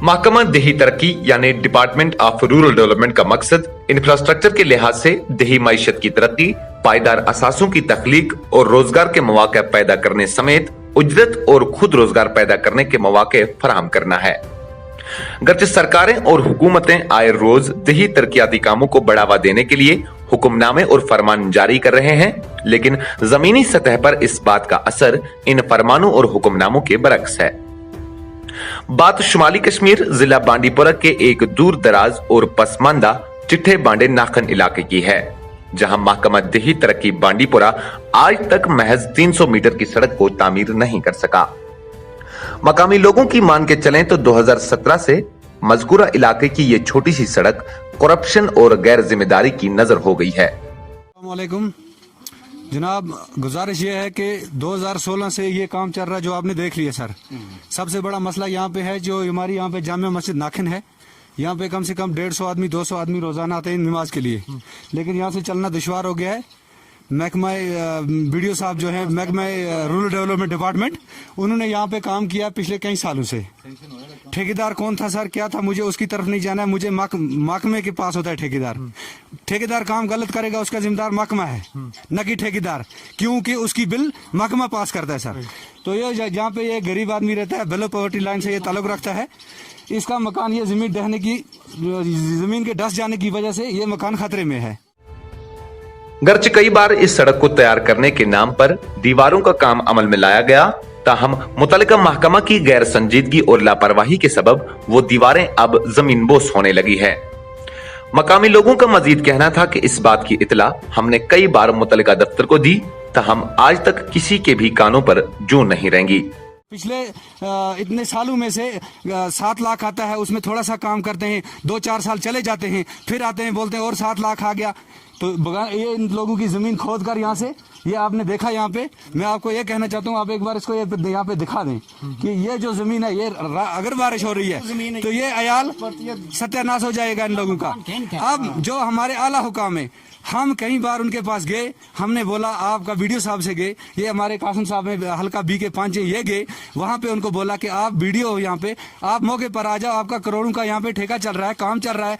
महकमा देही तरक्की यानी डिपार्टमेंट ऑफ रूरल डेवलपमेंट का मकसद इंफ्रास्ट्रक्चर के लिहाज से देही मईशत की तरक्की, पायदार असासों की तख्लीक और रोजगार के मौके पैदा करने समेत उजरत और खुद रोजगार पैदा करने के मौके फराहम करना है। गरचे सरकारें और हुकूमतें आए रोज देही तरक्याती कामों को बढ़ावा देने के लिए हुक्मनामे और फरमान जारी कर रहे हैं, लेकिन जमीनी सतह पर इस बात का असर इन फरमानों और हुक्मनामों के बरक्स है। बात शुमाली कश्मीर जिला बांडीपुरा के एक दूर दराज और पसमानदा चिट्ठे बांडे नाखन इलाके की है, जहां महकमा देही तरक्की बांडीपुरा आज तक महज 300 मीटर की सड़क को तामीर नहीं कर सका। मकामी लोगों की मान के चलें तो 2017 से मजकूरा इलाके की ये छोटी सी सड़क करप्शन और गैर जिम्मेदारी की नजर हो गई है। अस्सलामुअलैकुम जनाब, गुजारिश ये है कि 2016 से ये काम चल रहा है जो आपने देख लिया सर। सबसे बड़ा मसला यहाँ पे है जो हमारी यहाँ पे जामिया मस्जिद नाखन है, यहाँ पे कम से कम 150 आदमी 200 आदमी रोजाना आते हैं नमाज के लिए, लेकिन यहाँ से चलना दुश्वार हो गया है। महकमा बीडीओ साहब जो है महकमा रूरल डेवलपमेंट डिपार्टमेंट, उन्होंने यहाँ पे काम किया पिछले कई सालों से। ठेकेदार कौन था सर, क्या था, मुझे उसकी तरफ नहीं जाना है, मुझे महकमे के पास होता है ठेकेदार। ठेकेदार काम गलत करेगा उसका जिम्मेदार महकमा है, न कि ठेकेदार, क्योंकि उसकी बिल महकमा पास करता है सर। तो ये जहाँ पे ये गरीब आदमी रहता है, बिलो पॉवर्टी लाइन से ये ताल्लुक रखता है, इसका मकान ये जमीन के डस जाने की वजह से ये मकान खतरे में है। गर्च कई बार इस सड़क को तैयार करने के नाम पर दीवारों का काम अमल में लाया गया, ताहम मुतल्लिका महकमा की गैर संजीदगी और लापरवाही के सबब वो दीवारें अब जमीन बोस होने लगी है। मकामी लोगों का मजीद कहना था कि इस बात की इतला हमने कई बार मुतल्लिका दफ्तर को दी, ताहम आज तक किसी के भी कानों पर जूं नहीं रेंगी। पिछले इतने सालों में से 7 लाख आता है, उसमें थोड़ा सा काम करते हैं, 2-4 साल चले जाते हैं, फिर आते हैं बोलते हैं और 7 लाख आ गया। तो ये इन लोगों की जमीन खोद कर यहाँ से, ये आपने देखा यहाँ पे, मैं आपको ये कहना चाहता हूँ, आप एक बार इसको यहाँ पे दिखा दें कि ये जो जमीन है, ये अगर बारिश हो रही है तो ये अयाल सत्यानाश हो जाएगा इन लोगों का। अब जो हमारे आला हुकाम है, हम कई बार उनके पास गए, हमने बोला आपका वीडियो साहब से गए, ये हमारे कासिम साहब में हल्का बी के 5 ये गए, वहां पे उनको बोला कि आप वीडियो हो यहाँ पे, आप मौके पर आ जाओ, आपका करोड़ों का यहाँ पे ठेका चल रहा है, काम चल रहा है,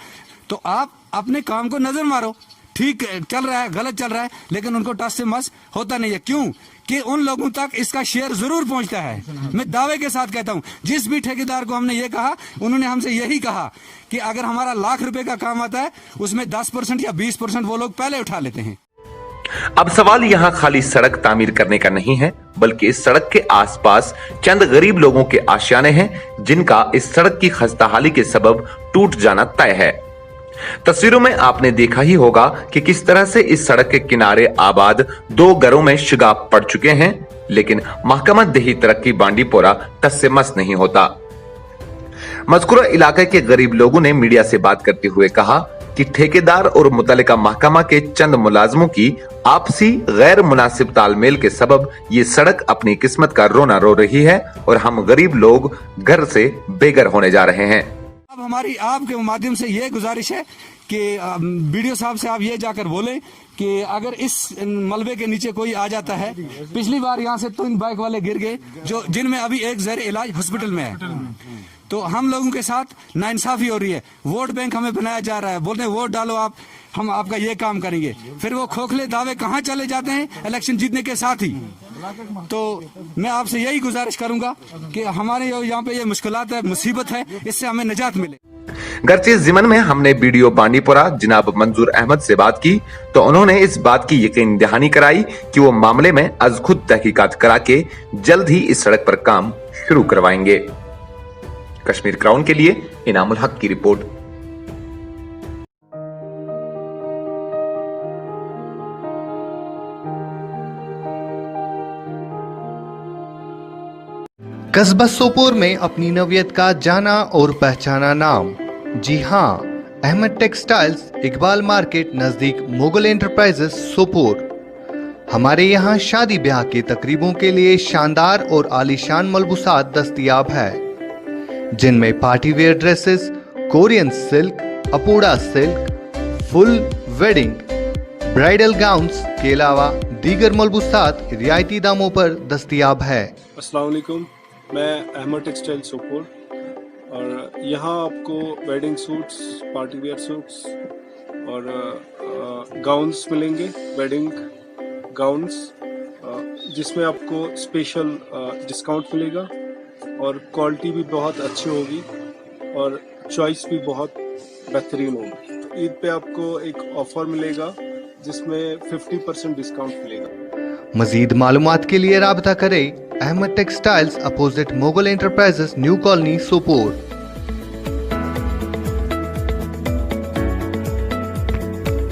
तो आप अपने काम को नजर मारो। ठीक चल रहा है, गलत चल रहा है, लेकिन उनको टस से मस होता नहीं है। क्यों कि उन लोगों तक इसका शेयर जरूर पहुंचता है। मैं दावे के साथ कहता हूं, जिस भी ठेकेदार को हमने ये कहा, उन्होंने हमसे यही कहा कि अगर हमारा लाख रुपए का काम आता है, उसमें 10% या 20% वो लोग पहले उठा लेते हैं। अब सवाल यहाँ खाली सड़क तामीर करने का नहीं है, बल्कि इस सड़क के आसपास चंद गरीब लोगों के आशियाने हैं, जिनका इस सड़क की खस्ताहाली के सबब टूट जाना तय है। तस्वीरों में आपने देखा ही होगा कि किस तरह से इस सड़क के किनारे आबाद 2 घरों में शिगाब पड़ चुके हैं, लेकिन महकमा देही तरक्की बांडीपुरा टस से मस नहीं होता। मज़कूरा इलाके के गरीब लोगों ने मीडिया से बात करते हुए कहा कि ठेकेदार और मुतल्लिका महकमा के चंद मुलाजमों की आपसी गैर मुनासिब तालमेल के सबब ये सड़क अपनी किस्मत का रोना रो रही है और हम गरीब लोग घर से बेघर होने जा रहे हैं। अब हमारी आपके माध्यम से ये गुजारिश है कि वीडियो साहब से आप ये जाकर बोले कि अगर इस मलबे के नीचे कोई आ जाता है, पिछली बार यहाँ से 3 बाइक वाले गिर गए, जो जिनमें अभी एक ज़ेर इलाज हॉस्पिटल में है, तो हम लोगों के साथ नाइंसाफी हो रही है। वोट बैंक हमें बनाया जा रहा है, बोलते हैं वोट डालो आप, हम आपका ये काम करेंगे, फिर वो खोखले दावे कहाँ चले जाते हैं इलेक्शन जीतने के साथ ही। तो मैं आपसे यही गुजारिश करूंगा कि हमारे यहाँ पे ये मुश्किलात है, मुसीबत है, इससे हमें निजात मिले। गर्चे जिमन में हमने बीडीओ बांडीपुरा जनाब मंजूर अहमद से बात की, तो उन्होंने इस बात की यकीन दहानी कराई कि वो मामले में अज खुद तहकीकात करा के जल्द ही इस सड़क पर काम शुरू करवाएंगे। कश्मीर क्राउन के लिए इनामुल हक की रिपोर्ट। कस्बा सोपोर में अपनी नवियत का जाना और पहचाना नाम, जी हाँ, अहमद टेक्सटाइल्स, इकबाल मार्केट नजदीक मुगल एंटरप्राइजेस सोपोर। हमारे यहाँ शादी ब्याह के तकरीबों के लिए शानदार और आलीशान मलबूसात दस्तयाब है, जिनमें party wear dresses, Korean silk, अपूड़ा silk, full wedding, bridal gowns के अलावा दीगर मलबूसात रियायती दामों पर दस्तयाब है। अस्सलाम वालेकुम, मैं अहमद टेक्सटाइल सोपोर اور یہاں آپ کو wedding suits, party wear suits اور گاؤنس ملیں گے، ویڈنگ گاؤنس، جس میں آپ کو اسپیشل ڈسکاؤنٹ ملے گا اور کوالٹی بھی بہت اچھی ہوگی اور چوائس بھی بہت بہترین ہوگی۔ عید پہ آپ کو ایک آفر ملے گا جس میں 50% ڈسکاؤنٹ ملے گا۔ مزید معلومات کے لیے رابطہ کریں Ahmed textiles opposite Mughal enterprises, new colony, Sopore.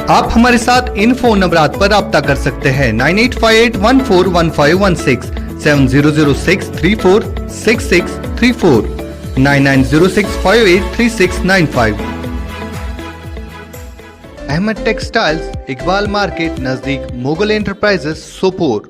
آپ ہمارے ساتھ ان فون نمبرات پر رابطہ کر سکتے ہیں 9858141516، 7006346634، 9906583695۔ احمد ٹیکسٹائلز، اقبال مارکیٹ نزدیک مغل انٹرپرائزز، سوپور۔